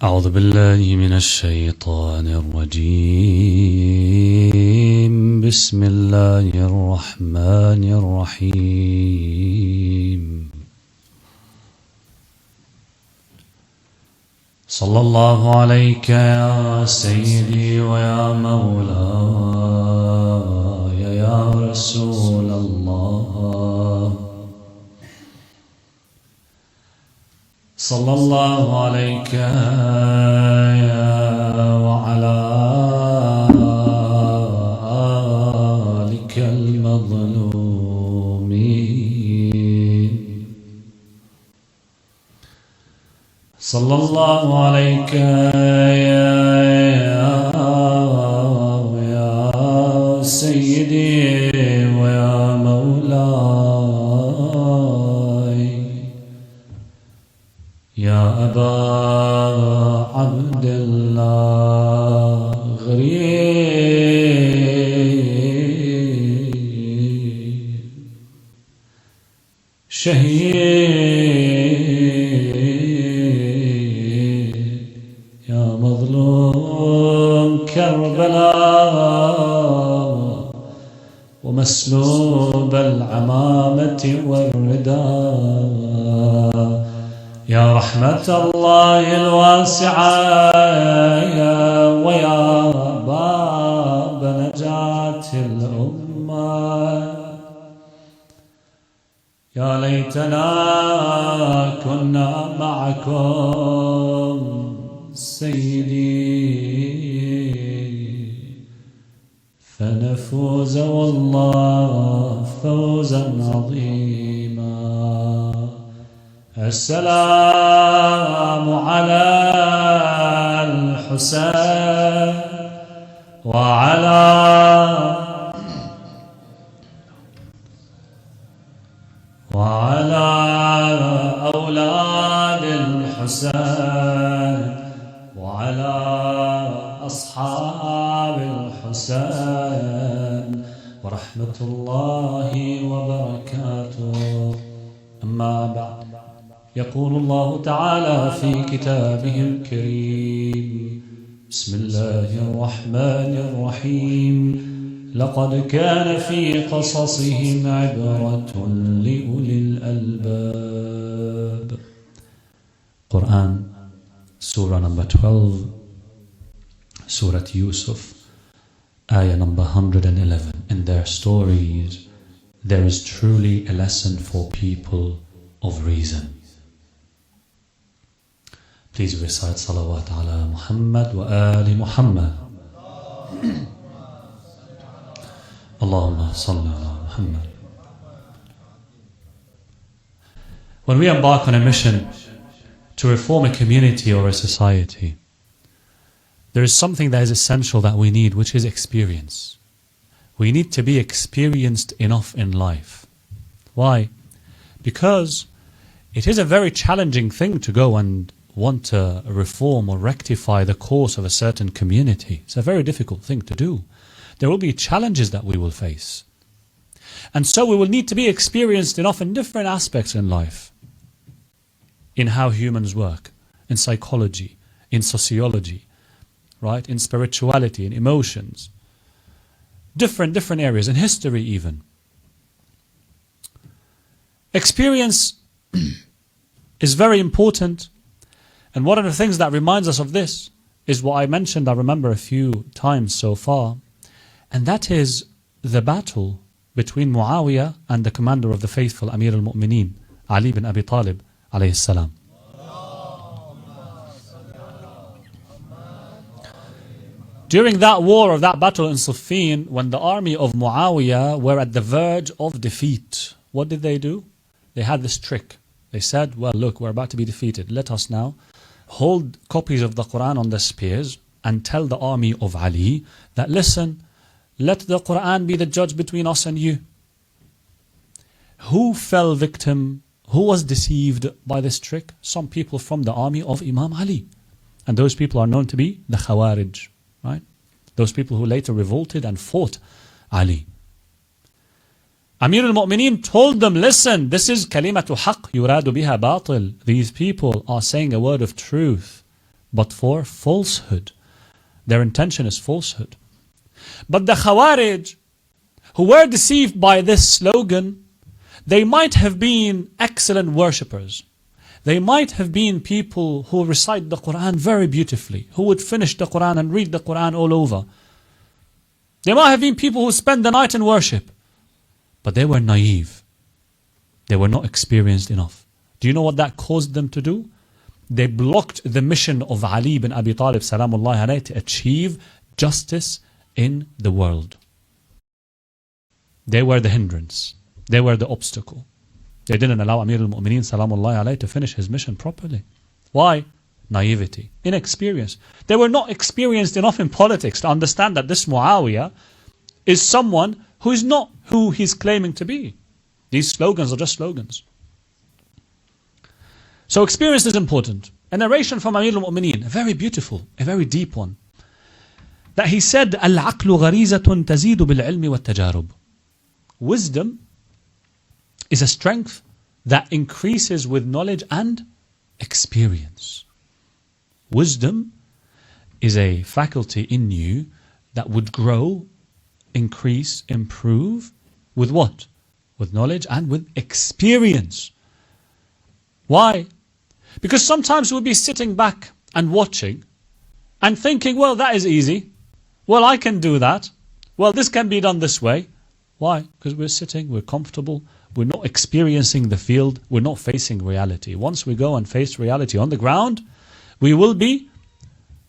أعوذ بالله من الشيطان الرجيم بسم الله الرحمن الرحيم صلى الله عليك يا سيدي ويا مولاي يا رسول الله صلى الله عليك وعلى آلك المظلومين صلى الله عليك يا سيدي ويا مولاي يا أبا عبد الله غريب شهيد يا مظلوم كربلاء ومسلوب العمامة والرداء يا رحمة الله الواسعة ويا باب نجاة الأمة يا ليتنا كنا معكم سيدي فنفوز والله فوزا عظيما. السلام على الحسين وعلى أولاد الحسين وعلى أصحاب الحسين ورحمة الله وبركاته. أما بعد، يقول الله تعالى في كتابه الكريم: بسم الله الرحمن الرحيم لقد كان في قصصهم عبرة لأولي الألباب. Quran, Surah number 12, Surah Yusuf, Ayah number 111. In their stories, there is truly a lesson for people of reason. Please recite salawat ala Muhammad wa ali Muhammad. Allahumma salli ala Muhammad. When we embark on a mission to reform a community or a society, there is something that is essential that we need, which is experience. We need to be experienced enough in life. Why? Because it is a very challenging thing to go and want to reform or rectify the course of a certain community. It's a very difficult thing to do. There will be challenges that we will face. And so we will need to be experienced enough in different aspects in life. In how humans work, in psychology, in sociology, right? In spirituality, in emotions. Different areas, in history even. Experience is very important. And one of the things that reminds us of this is what I mentioned, I remember a few times so far, and that is the battle between Muawiyah and the commander of the faithful, Amir al-Mu'mineen, Ali bin Abi Talib, alayhi salam. During that war, of that battle in Siffin, when the army of Muawiyah were at the verge of defeat, what did they do? They had this trick. They said, well, look, we're about to be defeated. Let us now hold copies of the Qur'an on the spears and tell the army of Ali that, listen, let the Qur'an be the judge between us and you. Who fell victim? Who was deceived by this trick? Some people from the army of Imam Ali. And those people are known to be the Khawarij, right? Those people who later revolted and fought Ali. Amir al-Mu'mineen told them, listen, this is kalimatu haqq yuradu biha batil. These people are saying a word of truth, but for falsehood. Their intention is falsehood. But the Khawarij, who were deceived by this slogan, they might have been excellent worshippers. They might have been people who recite the Qur'an very beautifully, who would finish the Qur'an and read the Qur'an all over. They might have been people who spend the night in worship. But they were naive. They were not experienced enough. Do you know what that caused them to do? They blocked the mission of Ali bin Abi Talib salamullahi alayhi to achieve justice in the world. They were the hindrance. They were the obstacle. They didn't allow Amir al-Mu'mineen salamullahi alayhi to finish his mission properly. Why? Naivety, inexperience. They were not experienced enough in politics to understand that this Muawiyah is someone who is not who he's claiming to be. These slogans are just slogans. So experience is important. A narration from Amir al-Mu'mineen, very beautiful, a very deep one, that he said, "Al-aqlu gharizatun tazidu bil-ilmi wat-tajarub." Wisdom is a strength that increases with knowledge and experience. Wisdom is a faculty in you that would grow, increase, improve with what? With knowledge and with experience. Why? Because sometimes we'll be sitting back and watching and thinking, well, that is easy. Well, I can do that. Well, this can be done this way. Why? Because we're sitting, we're comfortable, we're not experiencing the field, we're not facing reality. Once we go and face reality on the ground, we will be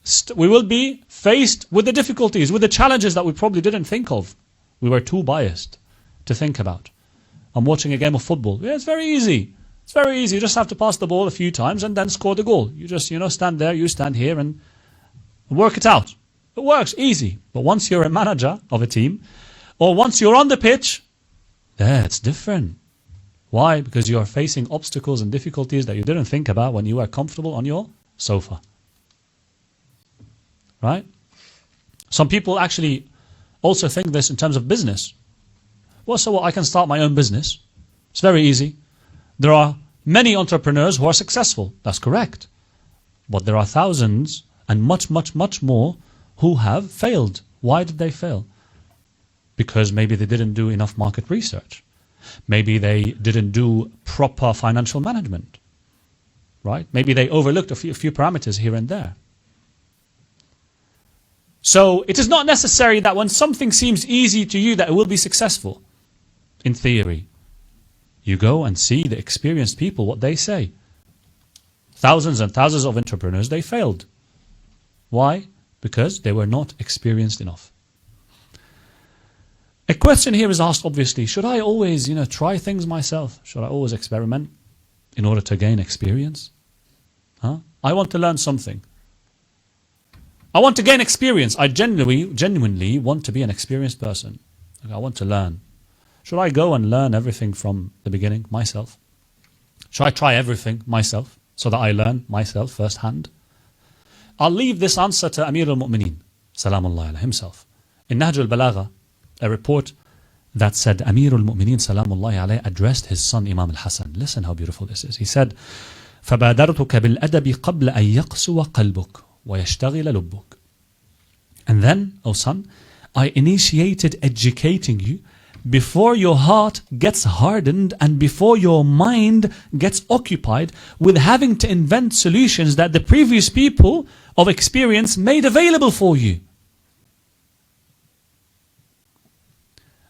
faced with the difficulties, with the challenges that we probably didn't think of. We were too biased to think about. I'm watching a game of football. Yeah, it's very easy. It's very easy. You just have to pass the ball a few times and then score the goal. You just, stand there, you stand here and work it out. It works, easy. But once you're a manager of a team, or once you're on the pitch, it's different. Why? Because you're facing obstacles and difficulties that you didn't think about when you were comfortable on your sofa. Right? Some people actually also think this in terms of business. Well, so what? I can start my own business. It's very easy. There are many entrepreneurs who are successful. That's correct. But there are thousands and much, much, much more who have failed. Why did they fail? Because maybe they didn't do enough market research. Maybe they didn't do proper financial management. Right? Maybe they overlooked a few parameters here and there. So it is not necessary that when something seems easy to you that it will be successful. In theory. You go and see the experienced people, what they say. Thousands and thousands of entrepreneurs, they failed. Why? Because they were not experienced enough. A question here is asked, obviously, should I always, try things myself? Should I always experiment in order to gain experience? I want to learn something. I want to gain experience. I genuinely want to be an experienced person. I want to learn. Should I go and learn everything from the beginning myself? Should I try everything myself so that I learn myself firsthand? I'll leave this answer to Amir al-Mu'mineen, Salamullahi alayhi, himself. In Nahj al-Balagha, a report that said Amir al-Mu'mineen Salamullahi alayhi addressed his son Imam al-Hassan. Listen how beautiful this is. He said, فَبَادَرْتُكَ بِالْأَدَبِ قَبْلَ أَن يَقْسُوَ قَلْبُكَ وَيَشْتَغِلَ لُبُّكَ. And then, O son, I initiated educating you before your heart gets hardened and before your mind gets occupied with having to invent solutions that the previous people of experience made available for you.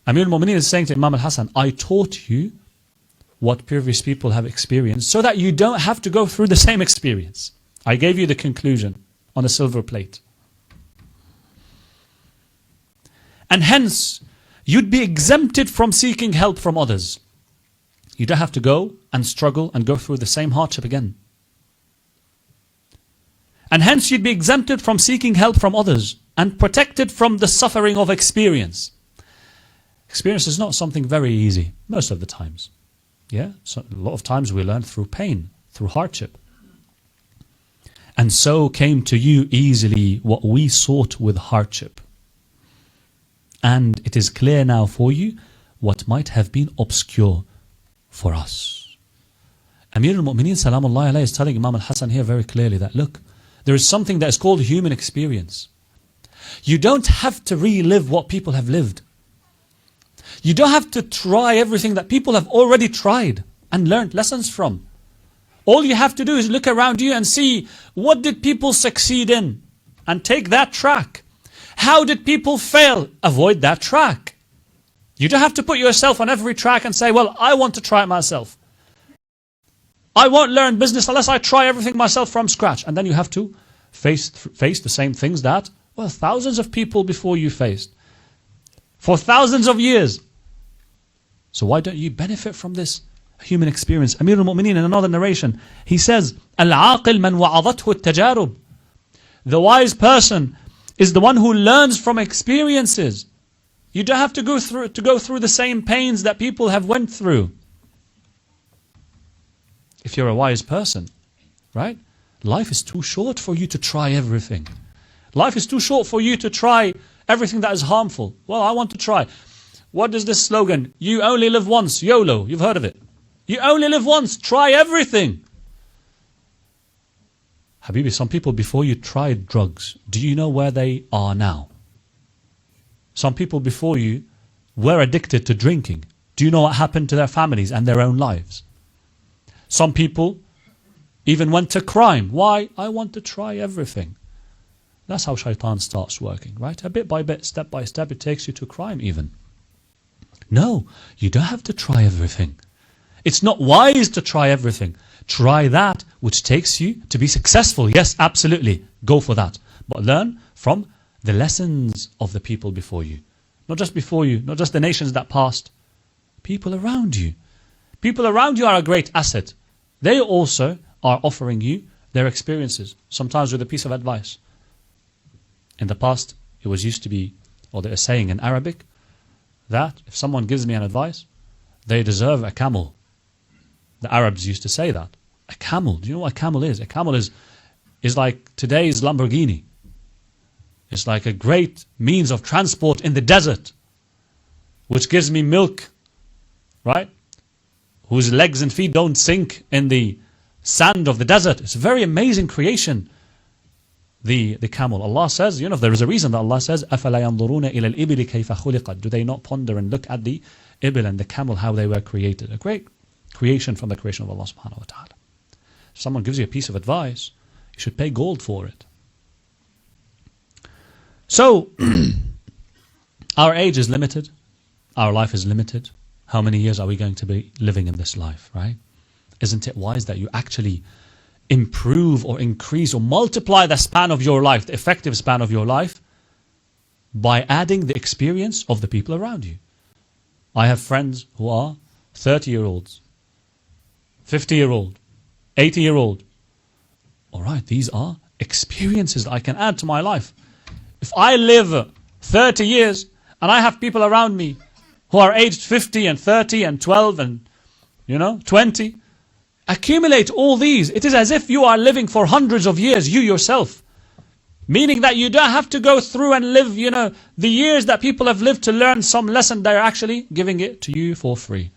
Amir al-Mu'mineen is saying to Imam al-Hassan, I taught you what previous people have experienced so that you don't have to go through the same experience. I gave you the conclusion on a silver plate. And hence, you'd be exempted from seeking help from others. You don't have to go and struggle and go through the same hardship again. And hence you'd be exempted from seeking help from others and protected from the suffering of experience. Experience is not something very easy, most of the times. Yeah, so a lot of times we learn through pain, through hardship. And so came to you easily what we sought with hardship. And it is clear now for you what might have been obscure for us. Amir al-Mu'mineen Salamullahi alayhi is telling Imam al-Hassan here very clearly that, look, There is something that is called human experience. You don't have to relive what people have lived. You don't have to try everything that people have already tried and learned lessons from. All you have to do is look around you and see, what did people succeed in? And take that track. How did people fail? Avoid that track. You don't have to put yourself on every track and say, well, I want to try it myself. I won't learn business unless I try everything myself from scratch. And then you have to face the same things that, well, thousands of people before you faced. For thousands of years. So why don't you benefit from this human experience? Amir al-Mu'mineen in another narration, he says, Al-aqil man wa'adathu at-tajarub. The wise person is the one who learns from experiences. You don't have to go through the same pains that people have went through. If you're a wise person, right? Life is too short for you to try everything. Life is too short for you to try everything that is harmful. Well, I want to try. What is this slogan? You only live once. YOLO. You've heard of it. You only live once. Try everything. Habibi, some people before you tried drugs, do you know where they are now? Some people before you were addicted to drinking. Do you know what happened to their families and their own lives? Some people even went to crime. Why? I want to try everything. That's how shaitan starts working, right? A bit by bit, step by step, it takes you to crime even. No, you don't have to try everything. It's not wise to try everything. Try that which takes you to be successful. Yes, absolutely. Go for that. But learn from the lessons of the people before you. Not just before you, not just the nations that passed. People around you. People around you are a great asset. They also are offering you their experiences, sometimes with a piece of advice. In the past, it was used to be, or there's a saying in Arabic, that if someone gives me an advice, they deserve a camel. The Arabs used to say that. A camel. Do you know what a camel is? A camel is like today's Lamborghini. It's like a great means of transport in the desert, which gives me milk, right? Whose legs and feet don't sink in the sand of the desert. It's a very amazing creation, the camel. Allah says, you know, there is a reason that Allah says, أَفَلَا يَنْظُرُونَ إِلَى الْإِبِلِ كَيْفَ خُلِقَتْ. Do they not ponder and look at the ibil and the camel, how they were created? A great creation from the creation of Allah subhanahu wa ta'ala. If someone gives you a piece of advice, you should pay gold for it. So, our age is limited. Our life is limited. How many years are we going to be living in this life, right? Isn't it wise that you actually improve or increase or multiply the span of your life, the effective span of your life, by adding the experience of the people around you? I have friends who are 30-year-olds, 50-year-old, 80-year-old. All right, these are experiences that I can add to my life. If I live 30 years and I have people around me who are aged 50 and 30 and 12 and 20, accumulate all these. It is as if you are living for hundreds of years, you yourself. Meaning that you don't have to go through and live, the years that people have lived to learn some lesson. They're actually giving it to you for free.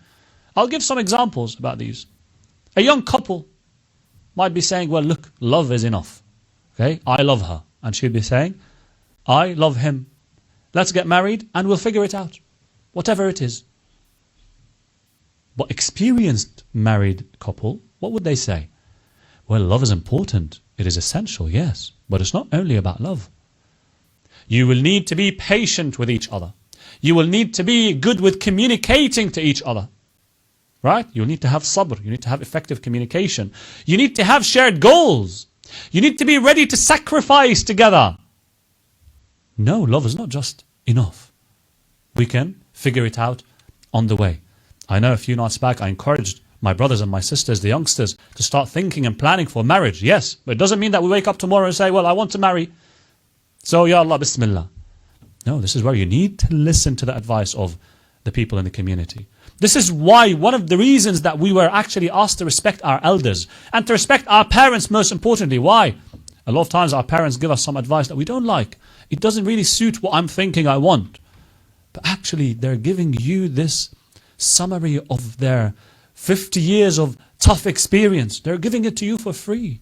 I'll give some examples about these. A young couple might be saying, well, look, love is enough. Okay, I love her. And she'll be saying, I love him. Let's get married and we'll figure it out. Whatever it is. But experienced married couple, what would they say? Well, love is important. It is essential, yes. But it's not only about love. You will need to be patient with each other. You will need to be good with communicating to each other. Right? You need to have sabr. You need to have effective communication. You need to have shared goals. You need to be ready to sacrifice together. No, love is not just enough. We can figure it out on the way. I know a few nights back I encouraged my brothers and my sisters, the youngsters, to start thinking and planning for marriage. Yes, but it doesn't mean that we wake up tomorrow and say, well, I want to marry. So, Ya Allah, Bismillah. No, this is where you need to listen to the advice of the people in the community. This is why one of the reasons that we were actually asked to respect our elders and to respect our parents most importantly. Why? A lot of times our parents give us some advice that we don't like. It doesn't really suit what I'm thinking I want. But actually they're giving you this summary of their 50 years of tough experience. They're giving it to you for free.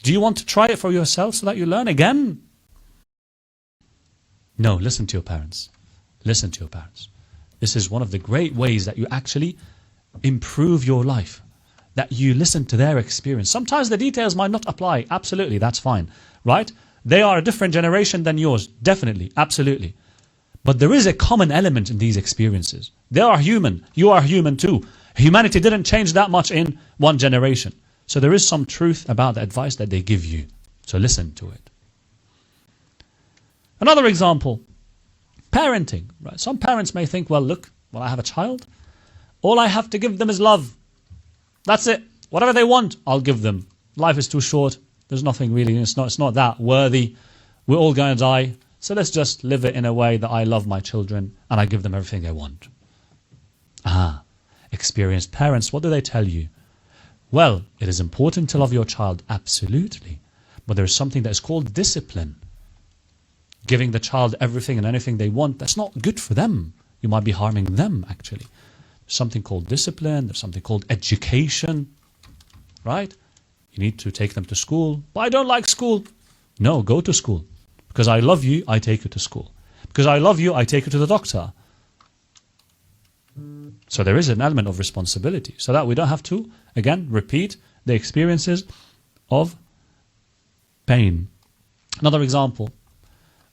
Do you want to try it for yourself so that you learn again? No, listen to your parents. Listen to your parents. This is one of the great ways that you actually improve your life. That you listen to their experience. Sometimes the details might not apply. Absolutely, that's fine. Right? They are a different generation than yours. Definitely, absolutely. But there is a common element in these experiences. They are human. You are human too. Humanity didn't change that much in one generation. So there is some truth about the advice that they give you. So listen to it. Another example, parenting. Right? Some parents may think, well, look, when I have a child, all I have to give them is love. That's it. Whatever they want, I'll give them. Life is too short. There's nothing really, it's not that worthy. We're all going to die. So let's just live it in a way that I love my children and I give them everything they want. Experienced parents, what do they tell you? Well, it is important to love your child, absolutely. But there is something that is called discipline. Giving the child everything and anything they want, that's not good for them. You might be harming them, actually. There's something called discipline, there's something called education, right? You need to take them to school. But I don't like school. No, go to school. Because I love you, I take you to school. Because I love you, I take you to the doctor. So there is an element of responsibility. So that we don't have to, again, repeat the experiences of pain. Another example.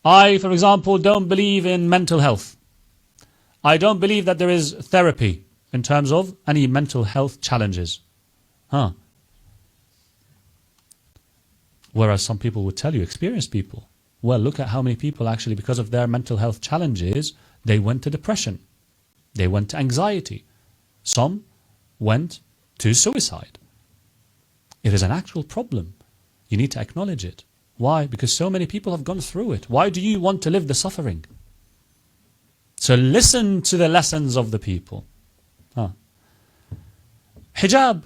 I, for example, don't believe in mental health. I don't believe that there is therapy in terms of any mental health challenges. Whereas some people would tell you, experienced people, well, look at how many people actually, because of their mental health challenges, they went to depression. They went to anxiety. Some went to suicide. It is an actual problem. You need to acknowledge it. Why? Because so many people have gone through it. Why do you want to live the suffering? So listen to the lessons of the people. Hijab.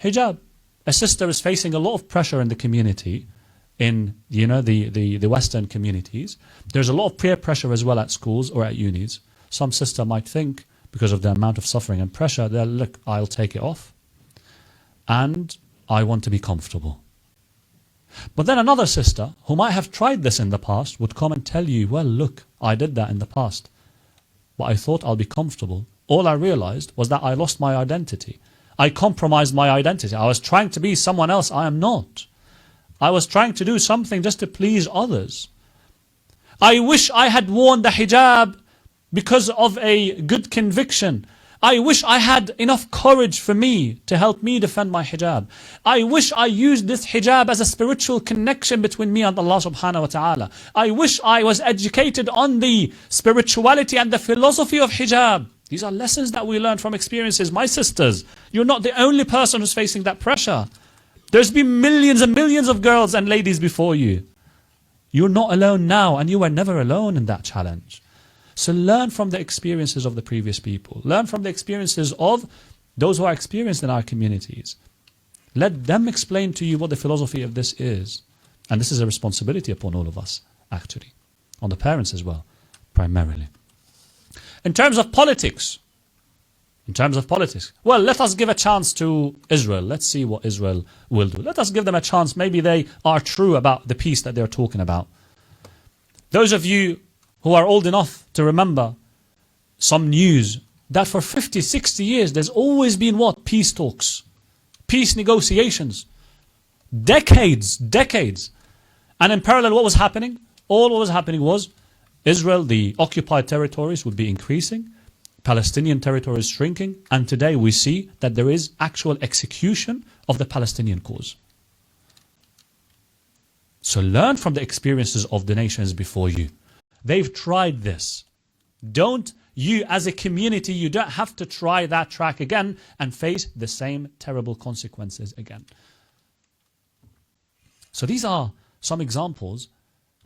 Hijab. A sister is facing a lot of pressure in the community, in the Western communities. There's a lot of peer pressure as well at schools or at unis. Some sister might think, because of the amount of suffering and pressure, that look, I'll take it off. And I want to be comfortable. But then another sister, who might have tried this in the past, would come and tell you, well, look, I did that in the past. But I thought I'll be comfortable. All I realized was that I lost my identity. I compromised my identity. I was trying to be someone else I am not. I was trying to do something just to please others. I wish I had worn the hijab because of a good conviction. I wish I had enough courage for me to help me defend my hijab. I wish I used this hijab as a spiritual connection between me and Allah subhanahu wa ta'ala. I wish I was educated on the spirituality and the philosophy of hijab. These are lessons that we learn from experiences. My sisters, you're not the only person who's facing that pressure. There's been millions and millions of girls and ladies before you. You're not alone now, and you were never alone in that challenge. So learn from the experiences of the previous people. Learn from the experiences of those who are experienced in our communities. Let them explain to you what the philosophy of this is. And this is a responsibility upon all of us, actually. On the parents as well, primarily. In terms of politics, well, let us give a chance to Israel. Let's see what Israel will do. Let us give them a chance. Maybe they are true about the peace that they're talking about. Those of you who are old enough to remember some news that for 50, 60 years there's always been what? Peace talks, peace negotiations. Decades. And in parallel, what was happening? All what was happening was Israel, the occupied territories, would be increasing, Palestinian territories shrinking, and today we see that there is actual execution of the Palestinian cause. So learn from the experiences of the nations before you. They've tried this. You as a community, you don't have to try that track again and face the same terrible consequences again. So these are some examples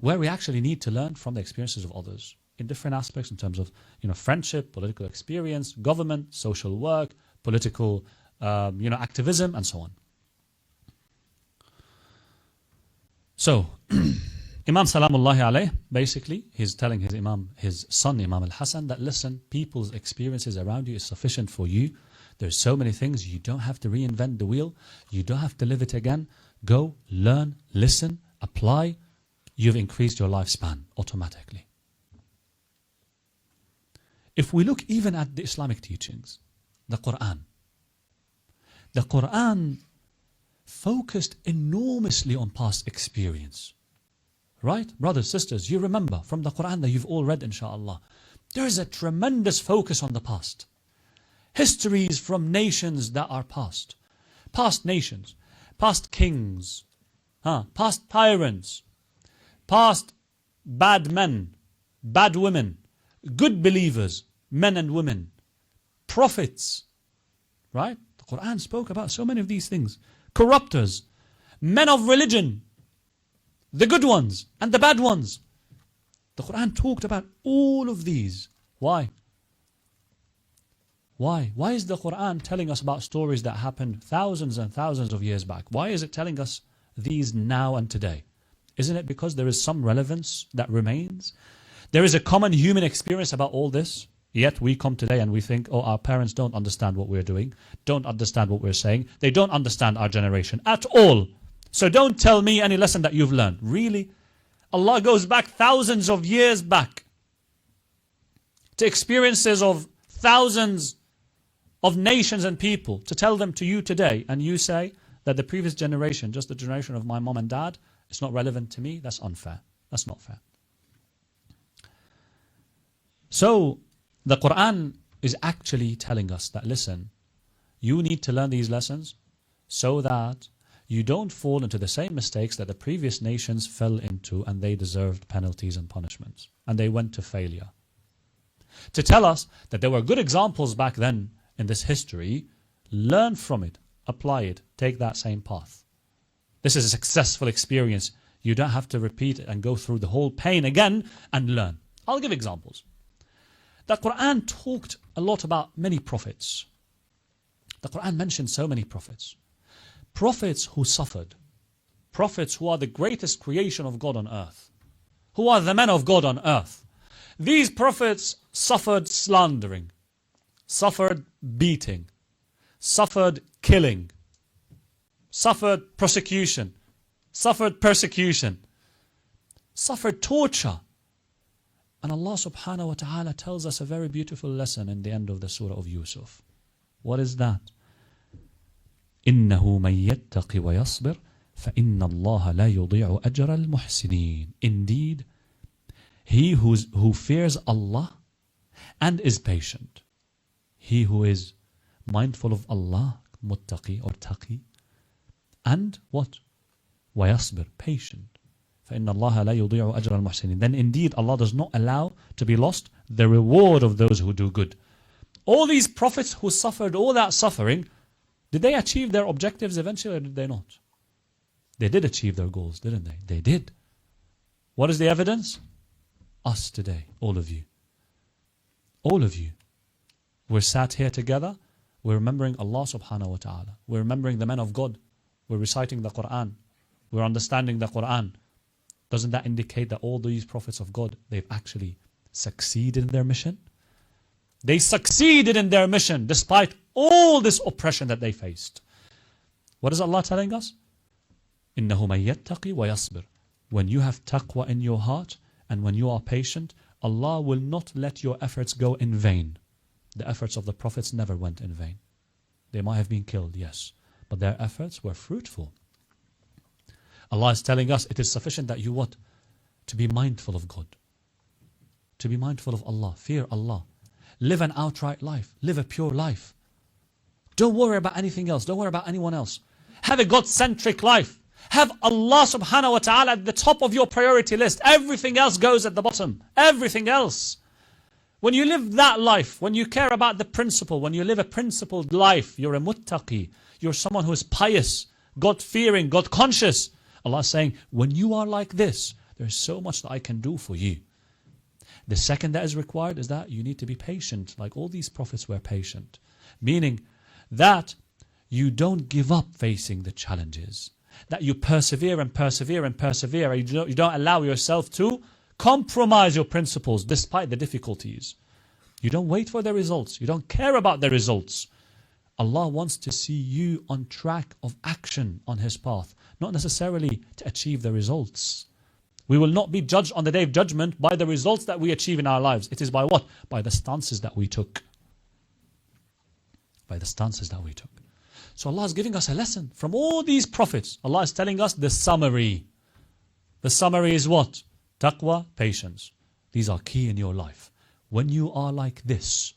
where we actually need to learn from the experiences of others in different aspects in terms of friendship, political experience, government, social work, political activism, and so on. So Imam Salamullahi alayh, basically, he's telling his son Imam al-Hassan that listen, people's experiences around you is sufficient for you. There's so many things, you don't have to reinvent the wheel, you don't have to live it again. Go, learn, listen, apply. You've increased your lifespan automatically. If we look even at the Islamic teachings, the Qur'an focused enormously on past experience. Right? Brothers, sisters, you remember from the Qur'an that you've all read, inshallah, there is a tremendous focus on the past. Histories from nations that are past. Past nations, past kings, past tyrants, past bad men, bad women, good believers, men and women, prophets. Right? The Qur'an spoke about so many of these things. Corruptors, men of religion, the good ones and the bad ones. The Qur'an talked about all of these. Why? Why? Why is the Qur'an telling us about stories that happened thousands and thousands of years back? Why is it telling us these now and today? Isn't it because there is some relevance that remains? There is a common human experience about all this. Yet we come today and we think, oh, our parents don't understand what we're doing, don't understand what we're saying. They don't understand our generation at all. So don't tell me any lesson that you've learned. Really? Allah goes back thousands of years back to experiences of thousands of nations and people to tell them to you today, and you say that the previous generation, just the generation of my mom and dad, it's not relevant to me. That's unfair. That's not fair. So the Qur'an is actually telling us that, listen, you need to learn these lessons so that you don't fall into the same mistakes that the previous nations fell into, and they deserved penalties and punishments, and they went to failure. To tell us that there were good examples back then in this history, learn from it, apply it, take that same path. This is a successful experience. You don't have to repeat it and go through the whole pain again and learn. I'll give examples. The Qur'an talked a lot about many prophets. The Qur'an mentioned so many prophets. Prophets who suffered. Prophets who are the greatest creation of God on earth. Who are the men of God on earth. These prophets suffered slandering, suffered beating, suffered killing, suffered prosecution, suffered persecution, suffered torture. And Allah subhanahu wa ta'ala tells us a very beautiful lesson in the end of the surah of Yusuf. What is that? إِنَّهُ مَن يَتَّقِ وَيَصْبِرْ فَإِنَّ اللَّهَ لَا يُضِيعُ أَجْرَ الْمُحْسِنِينَ. Indeed, he who fears Allah and is patient, he who is mindful of Allah, muttaqi or taqi, and what? وَيَصْبِرْ, patient. فَإِنَّ اللَّهَ لَا يُضِيعُ أَجْرَ الْمُحْسِنِينَ. Then indeed Allah does not allow to be lost the reward of those who do good. All these prophets who suffered all that suffering, did they achieve their objectives eventually, or did they not? They did achieve their goals, didn't they? They did. What is the evidence? Us today, all of you. All of you. We're sat here together, we're remembering Allah subhanahu wa ta'ala. We're remembering the men of God. We're reciting the Qur'an. We're understanding the Qur'an. Doesn't that indicate that all these prophets of God, they've actually succeeded in their mission? They succeeded in their mission despite all this oppression that they faced. What is Allah telling us? إِنَّهُ مَن يَتَّقِ وَيَصْبِرْ. When you have taqwa in your heart and when you are patient, Allah will not let your efforts go in vain. The efforts of the prophets never went in vain. They might have been killed, yes, but their efforts were fruitful. Allah is telling us it is sufficient that you what? To be mindful of God. To be mindful of Allah. Fear Allah. Live an outright life. Live a pure life. Don't worry about anything else. Don't worry about anyone else. Have a God-centric life. Have Allah subhanahu wa ta'ala at the top of your priority list. Everything else goes at the bottom. Everything else. When you live that life, when you care about the principle, when you live a principled life, you're a muttaqi. You're someone who is pious, God-fearing, God-conscious. Allah is saying, when you are like this, there's so much that I can do for you. The second that is required is that you need to be patient, like all these prophets were patient. Meaning that you don't give up facing the challenges. That you persevere and persevere and persevere. You don't allow yourself to compromise your principles despite the difficulties. You don't wait for the results. You don't care about the results. Allah wants to see you on track of action on His path, not necessarily to achieve the results. We will not be judged on the Day of Judgment by the results that we achieve in our lives. It is by what? By the stances that we took. By the stances that we took. So Allah is giving us a lesson from all these prophets. Allah is telling us the summary. The summary is what? Taqwa, patience. These are key in your life. When you are like this,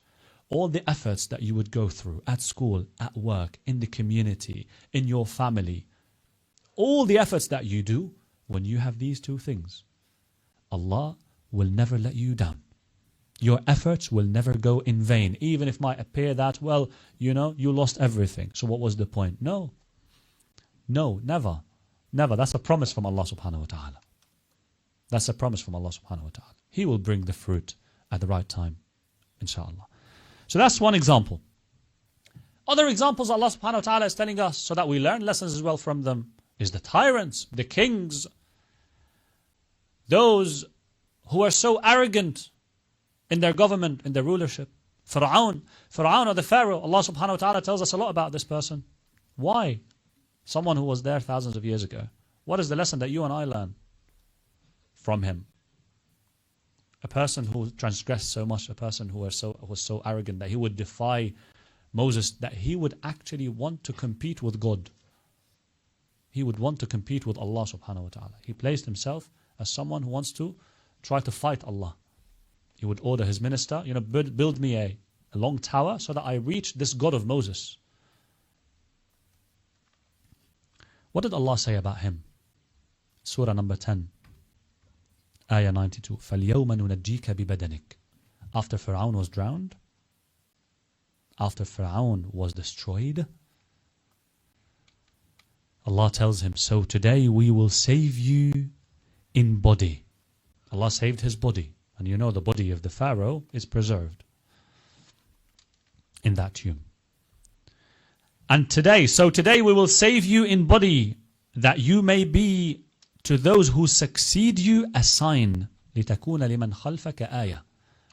all the efforts that you would go through at school, at work, in the community, in your family, all the efforts that you do, when you have these two things, Allah will never let you down. Your efforts will never go in vain, even if it might appear that, well, you lost everything. So what was the point? No, never. Never. That's a promise from Allah subhanahu wa ta'ala. That's a promise from Allah subhanahu wa ta'ala. He will bring the fruit at the right time, inshallah. So that's one example. Other examples Allah subhanahu wa ta'ala is telling us so that we learn lessons as well from them is the tyrants, the kings, those who are so arrogant in their government, in their rulership. Fir'aun or the Pharaoh, Allah subhanahu wa ta'ala tells us a lot about this person. Why? Someone who was there thousands of years ago. What is the lesson that you and I learn from him? A person who transgressed so much, a person who was so arrogant that he would defy Moses, that he would actually want to compete with God. He would want to compete with Allah subhanahu wa ta'ala. He placed himself as someone who wants to try to fight Allah. He would order his minister, build me a long tower so that I reach this God of Moses. What did Allah say about him? Surah number 10. Ayah 92. فَالْيَوْمَ نُنَجِّيكَ بِبَدَنِكَ. After Fir'aun was drowned, after Fir'aun was destroyed, Allah tells him, so today we will save you in body. Allah saved his body. And the body of the Pharaoh is preserved in that tomb. And today we will save you in body, that you may be to those who succeed you a sign. لِتَكُونَ لِمَنْ خَلْفَكَ آيَةً.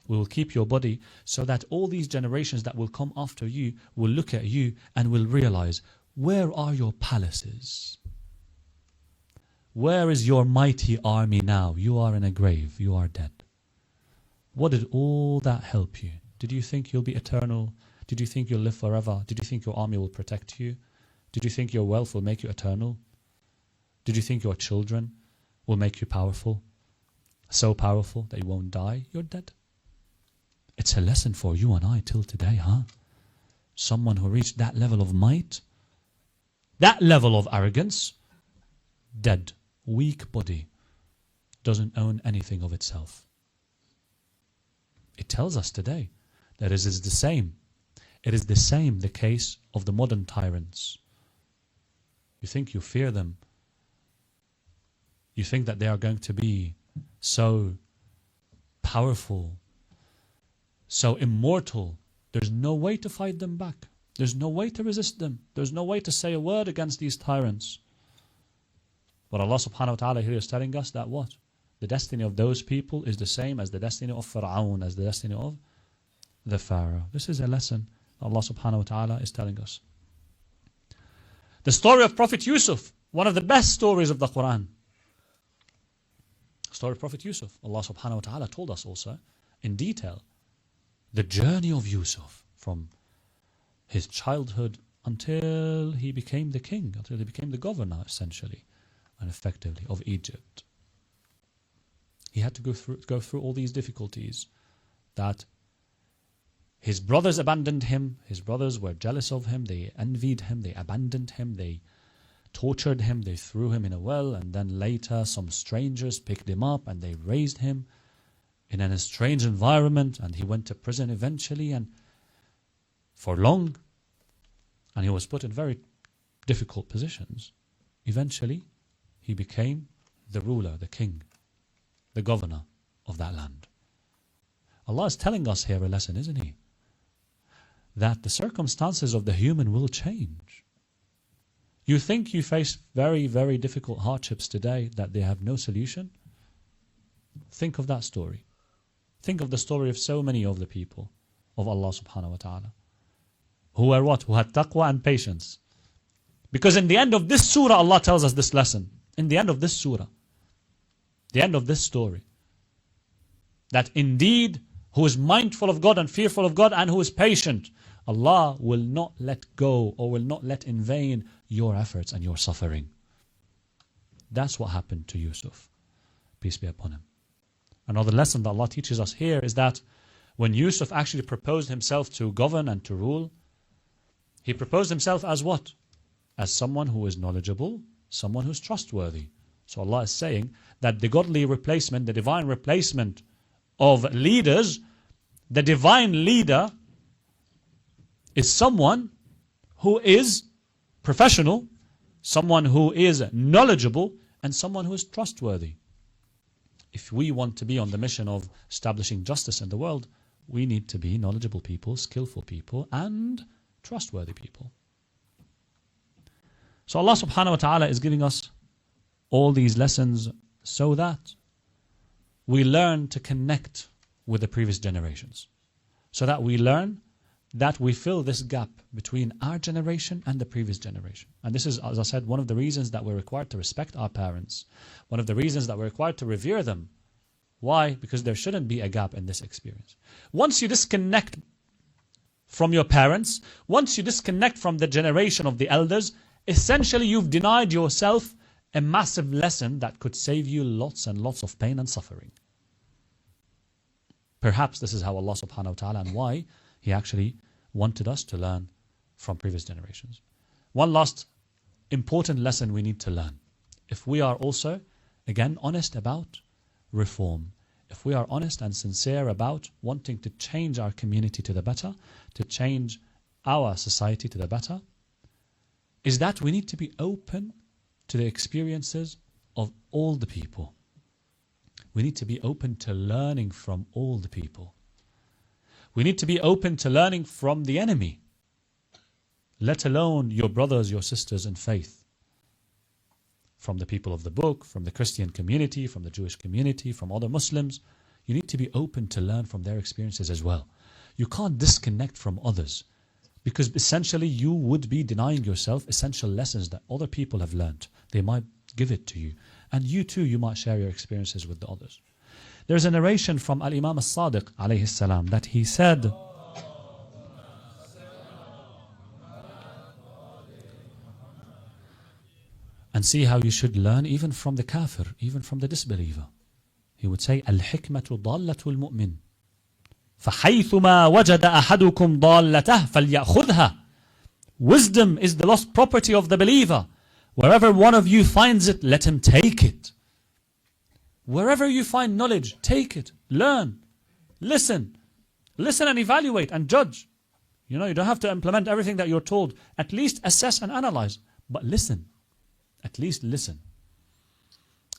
We will keep your body so that all these generations that will come after you will look at you and will realize, where are your palaces? Where is your mighty army now? You are in a grave, you are dead. What did all that help you? Did you think you'll be eternal? Did you think you'll live forever? Did you think your army will protect you? Did you think your wealth will make you eternal? Did you think your children will make you powerful? So powerful that you won't die? You're dead. It's a lesson for you and I till today, huh? Someone who reached that level of might, that level of arrogance, dead, weak body, doesn't own anything of itself. It tells us today that it is the same. It is the same, the case of the modern tyrants. You think you fear them. You think that they are going to be so powerful, so immortal. There's no way to fight them back. There's no way to resist them. There's no way to say a word against these tyrants. But Allah subhanahu wa ta'ala here is telling us that what? The destiny of those people is the same as the destiny of Fir'aun, as the destiny of the Pharaoh. This is a lesson Allah subhanahu wa ta'ala is telling us. The story of Prophet Yusuf, one of the best stories of the Qur'an. The story of Prophet Yusuf. Allah subhanahu wa ta'ala told us also in detail the journey of Yusuf from his childhood until he became the king, until he became the governor essentially and effectively of Egypt. He had to go through all these difficulties, that his brothers abandoned him, his brothers were jealous of him, they envied him, they abandoned him, they tortured him, they threw him in a well, and then later some strangers picked him up and they raised him in a strange environment, and he went to prison eventually and for long, and he was put in very difficult positions. Eventually he became the ruler, the king, the governor of that land. Allah is telling us here a lesson, isn't He? That the circumstances of the human will change. You think you face very, very difficult hardships today that they have no solution? Think of that story. Think of the story of so many of the people of Allah subhanahu wa ta'ala. Who were what? Who had taqwa and patience. Because in the end of this surah, Allah tells us this lesson. In the end of this surah, the end of this story, that indeed, who is mindful of God and fearful of God and who is patient, Allah will not let go or will not let in vain your efforts and your suffering. That's what happened to Yusuf. Peace be upon him. Another lesson that Allah teaches us here is that when Yusuf actually proposed himself to govern and to rule, he proposed himself as what? As someone who is knowledgeable, someone who is trustworthy. So Allah is saying that the godly replacement, the divine replacement of leaders, the divine leader is someone who is professional, someone who is knowledgeable, and someone who is trustworthy. If we want to be on the mission of establishing justice in the world, we need to be knowledgeable people, skillful people, and trustworthy people. So Allah subhanahu wa ta'ala is giving us all these lessons so that we learn to connect with the previous generations. So that we learn that we fill this gap between our generation and the previous generation. And this is, as I said, one of the reasons that we're required to respect our parents. One of the reasons that we're required to revere them. Why? Because there shouldn't be a gap in this experience. Once you disconnect from your parents, once you disconnect from the generation of the elders, essentially you've denied yourself a massive lesson that could save you lots and lots of pain and suffering. Perhaps this is how Allah subhanahu wa ta'ala and why He actually wanted us to learn from previous generations. One last important lesson we need to learn. If we are also, again, honest about reform, if we are honest and sincere about wanting to change our community to the better, to change our society to the better, is that we need to be open to the experiences of all the people. We need to be open to learning from all the people. We need to be open to learning from the enemy, let alone your brothers, your sisters in faith. From the people of the book, from the Christian community, from the Jewish community, from other Muslims. You need to be open to learn from their experiences as well. You can't disconnect from others, because essentially you would be denying yourself essential lessons that other people have learned. They might give it to you. And you too, you might share your experiences with the others. There's a narration from Al-Imam As-Sadiq alayhi salam that he said, and see how you should learn even from the kafir, even from the disbeliever. He would say, Al-hikmatu dallatul mu'min. فَحَيْثُمَا وَجَدَ أَحَدُكُمْ ضَالَّتَهْ فَلْيَأْخُذْهَا. Wisdom is the lost property of the believer. Wherever one of you finds it, let him take it. Wherever you find knowledge, take it, learn, listen. Listen and evaluate and judge. You don't have to implement everything that you're told. At least assess and analyze. But listen. At least listen.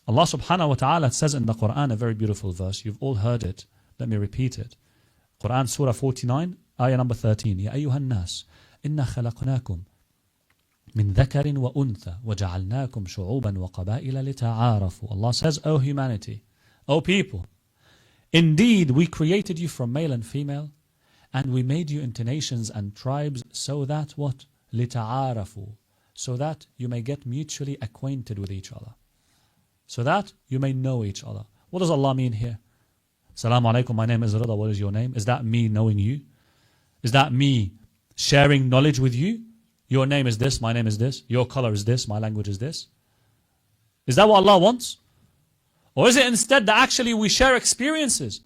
Allah subhanahu wa ta'ala says in the Qur'an a very beautiful verse. You've all heard it. Let me repeat it. Qur'an Surah 49, ayah number 13. Ya ayyuhan nas, inna khalaqnakum min dhakarin wa untha wa ja'alnakum shu'uban wa qaba'ila lita'arafu. Allah says, O humanity, O people, indeed we created you from male and female, and we made you into nations and tribes so that what? Lita'arafu. So that you may get mutually acquainted with each other. So that you may know each other. What does Allah mean here? Assalamu alaikum, my name is Rida, what is your name? Is that me knowing you? Is that me sharing knowledge with you? Your name is this, my name is this. Your color is this, my language is this. Is that what Allah wants? Or is it instead that actually we share experiences?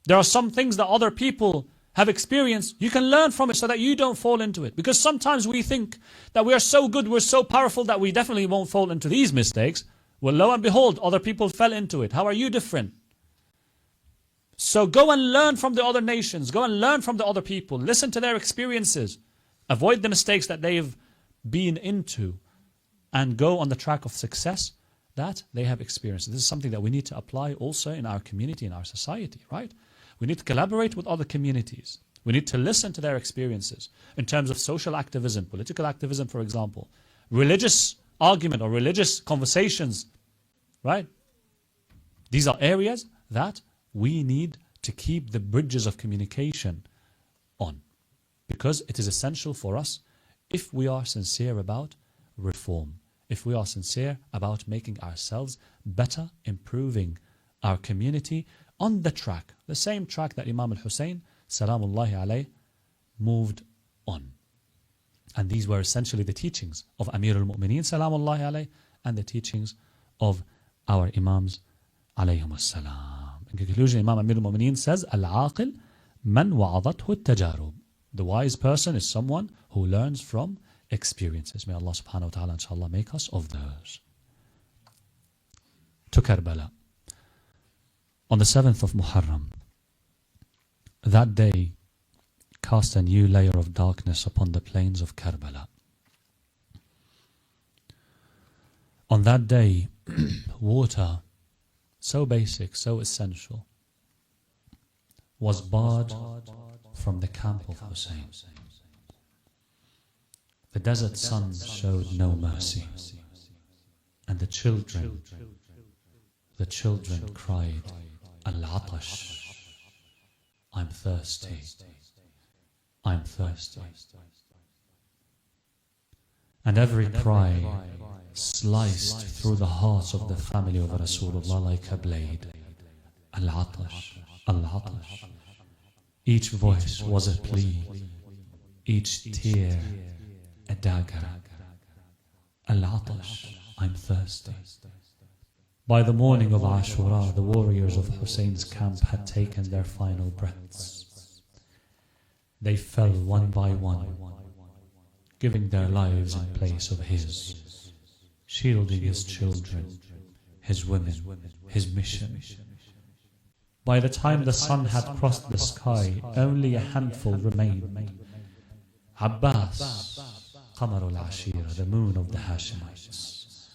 There are some things that other people have experienced. You can learn from it so that you don't fall into it. Because sometimes we think that we are so good, we're so powerful that we definitely won't fall into these mistakes. Well, lo and behold, other people fell into it. How are you different? So go and learn from the other nations. Go and learn from the other people. Listen to their experiences. Avoid the mistakes that they've been into. And go on the track of success that they have experienced. This is something that we need to apply also in our community, in our society, right? We need to collaborate with other communities. We need to listen to their experiences in terms of social activism, political activism, for example, religious argument or religious conversations, right? These are areas that we need to keep the bridges of communication on, because it is essential for us if we are sincere about reform, if we are sincere about making ourselves better, improving our community on the track, the same track that Imam Hussain, salamullahi alayh, moved on. And these were essentially the teachings of Amir al-Mu'mineen, salamullahi alayh, and the teachings of our Imams, alayhim as-salam. In conclusion, Imam Amir al-Mu'mineen says, Al-aqil man wa'adathu at-tajarub. The wise person is someone who learns from experiences. May Allah subhanahu wa ta'ala inshallah make us of those. To Karbala. On the 7th of Muharram, that day cast a new layer of darkness upon the plains of Karbala. On that day, water, so basic, so essential, was barred from the camp of Husayn. The desert sun showed no mercy, and the children cried, Al-Atash, I'm thirsty, I'm thirsty. And every cry sliced through the hearts of the family of Rasulullah like a blade. Al-Atash, Al-Atash. Each voice was a plea, each tear a dagger. Al-Atash, I'm thirsty. By the morning of Ashura, the warriors of Husayn's camp had taken their final breaths. They fell one by one, giving their lives in place of his, shielding his children, his women, his mission. By the time the sun had crossed the sky, only a handful remained. Abbas, Qamarul Ashira, the moon of the Hashemites.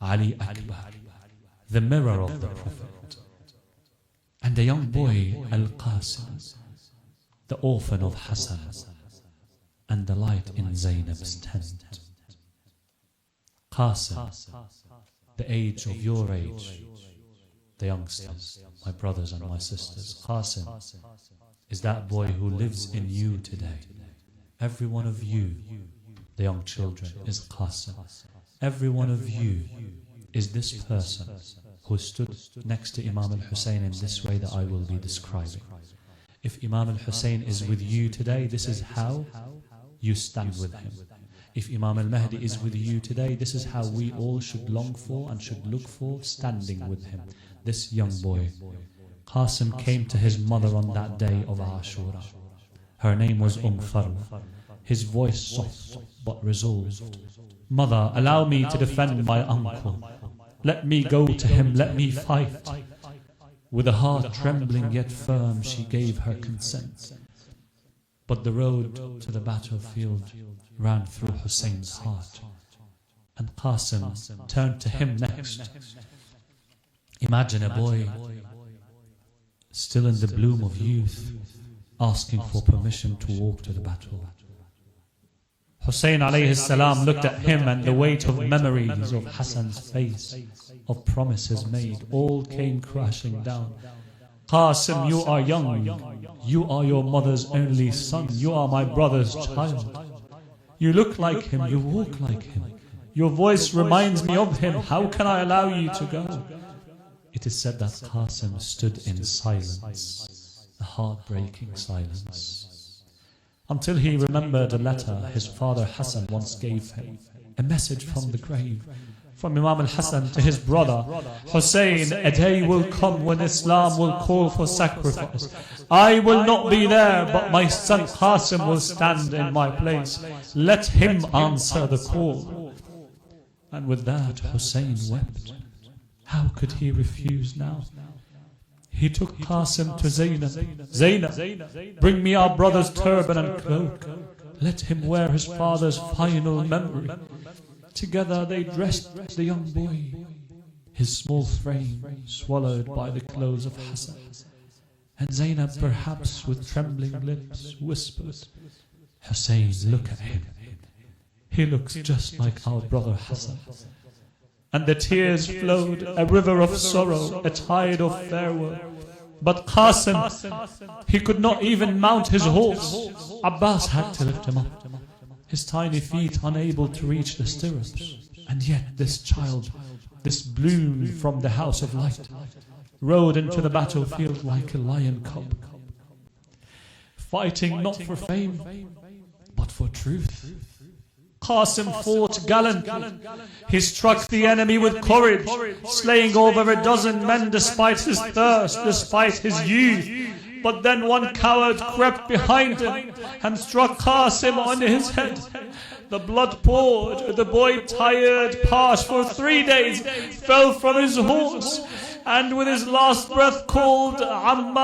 Ali Akbar, the mirror of the Prophet. And a young boy, Al-Qasim, the orphan of Hassan, and the light in Zainab's tent. Qasim, the age of your age, the youngsters, my brothers and my sisters. Qasim is that boy who lives in you today. Every one of you, the young children, is Qasim. Every one of you is this person who stood next to Imam al-Hussain in this way that I will be describing. If Imam al-Hussain is with you today, this is how you stand with him. If Imam al-Mahdi is with you today, this is how we all should long for and should look for standing with him. This young boy, Qasim, came to his mother on that day of Ashura. Her name was Farwa. His voice soft but resolved. Mother, allow me to defend my uncle. Let me go to him, let me fight. With a heart trembling yet firm, she gave her consent. But the road to the battlefield ran through Husayn's heart, and Qasim turned to him next. Imagine a boy still in the bloom of youth asking for permission to walk to the battle. Husayn alayhi salam looked at him, and the weight of memories of Hassan's face, of promises made, all came crashing down. Qasim, you are young. You are your mother's only son. You are my brother's child. You look like him. You walk like him. Your voice reminds me of him. How can I allow you to go? It is said that Qasim stood in silence, a heartbreaking silence, until he remembered a letter his father Hassan once gave him, a message from the grave, from Imam al-Hassan to his brother Husayn. A day will come when Islam will call for sacrifice. I will not be there, but my son Qasim will stand in my place. Let him answer the call. And with that, Husayn wept. How could he refuse now? He took Qasim to Zainab. Zainab, bring me our brother's turban and cloak. Let him wear his father's final memory. Together they dressed the young boy, his small frame swallowed by the clothes of Hassan. And Zainab, perhaps with trembling lips, whispered, Husayn, look at him. He looks just like our brother Hassan. And the tears flowed, a river of sorrow, a tide of farewell. But Qasim, he could not even mount his horse. Abbas had to lift him up. his tiny feet unable to reach the stirrups. And yet this child, this bloom from the house of light, rode into the battlefield like a lion cub, fighting not for fame, but for truth. Qasim fought gallantly. He struck the enemy with courage, slaying over a dozen men despite his thirst, despite his youth. But then one coward crept behind him and struck Qasim on his head. The blood poured. The boy, tired, parched for 3 days, fell from his horse, and with his last breath called, Amma,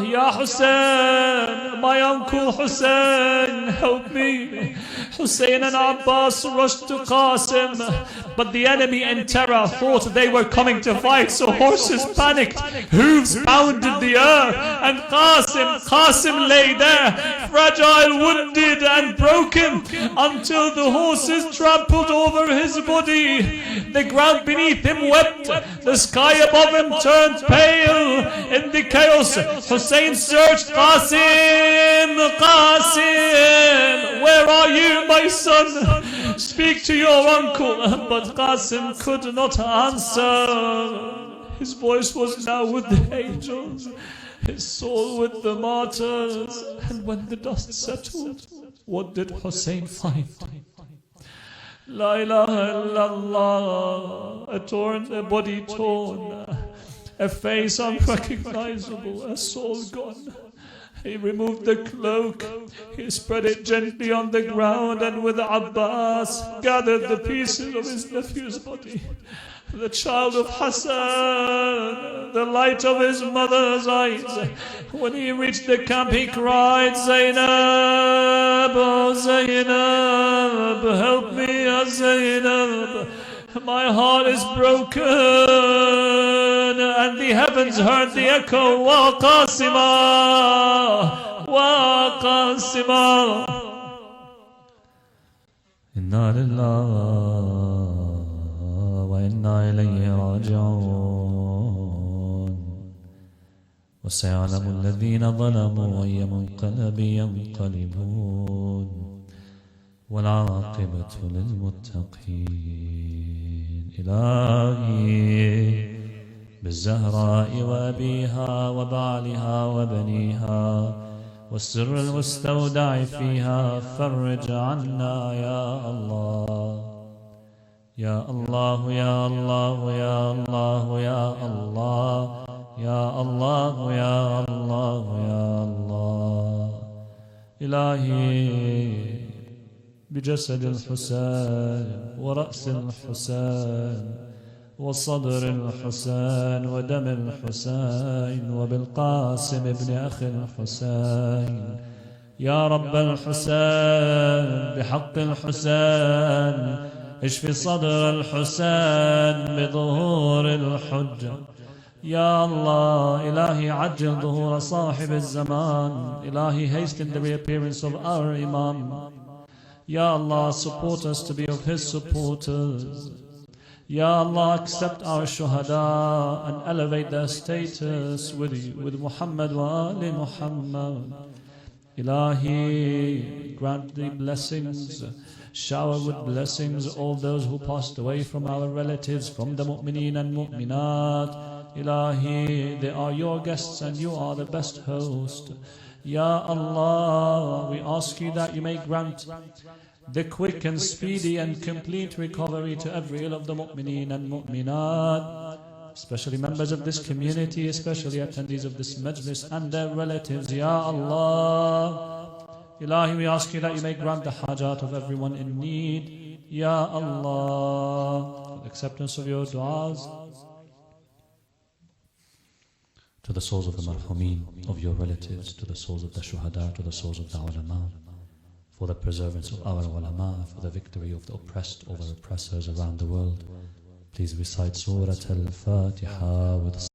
Ya Husayn, my uncle Husayn, help me. Husayn and Abbas rushed to Qasim, but the enemy in terror thought they were coming to fight, so horses panicked, hooves pounded the earth, and Qasim lay there, fragile, wounded and broken, until the horses trampled over his body. The ground beneath him wept, the sky above him turned pale. In the chaos, Husayn searched, Qasim, Qasim, where are you, my son? Speak to your uncle. But Qasim could not answer. His voice was now with the angels, his soul with the martyrs. And when the dust settled, what did Husayn find? La ilaha illallah, a body torn, a face unrecognizable, a soul gone. He removed the cloak, he spread it gently on the ground, and with Abbas gathered the pieces of his nephew's body. The child of Hassan, the light of his mother's eyes. When he reached the camp, he cried, Zainab, oh Zainab, help me, oh Zainab. My heart is broken, and the heavens heard the echo, Wa Qasima, Wa Qasima. Inna lillahi wa inna ilayhi raji'un. Wa sayalamu alladhina zalamu ayya munqalabin yanqalibun. Wal 'aqibatu lil muttaqin. إلهي بالزهراء وأبيها وبعلها وبنيها والسر المستودع فيها فرج عنا يا الله يا الله يا الله يا الله يا الله يا الله يا الله يا الله إلهي بجسد الحسين ورأس الحسين وصدر الحسين ودم الحسين وبالقاسم ابن أخي الحسين يا رب الحسين بحق الحسين اشف صدر الحسين بظهور الحجة يا الله إلهي عجل ظهور صاحب الزمان إلهي hasten the reappearance of our Imam. Ya Allah, support us to be of His supporters. Ya Allah, accept our shuhada and elevate their status with you, with Muhammad wa Ali Muhammad. Ilahi, grant the blessings, shower with blessings all those who passed away from our relatives, from the mu'mineen and mu'minat. Ilahi, they are your guests and you are the best host. Ya Allah, we ask you that you may grant the quick and speedy and complete recovery to every ill of the mu'mineen and mu'minat, especially members of this community, especially attendees of this majlis and their relatives. Ya Allah, Ilahi, we ask you that you may grant the hajat of everyone in need. Ya Allah, acceptance of your du'as. To the souls of the marhumeen, of your relatives, to the souls of the shuhada, to the souls of the ulama, for the preservance of our ulama, for the victory of the oppressed over oppressors around the world. Please recite Surah Al-Fatiha with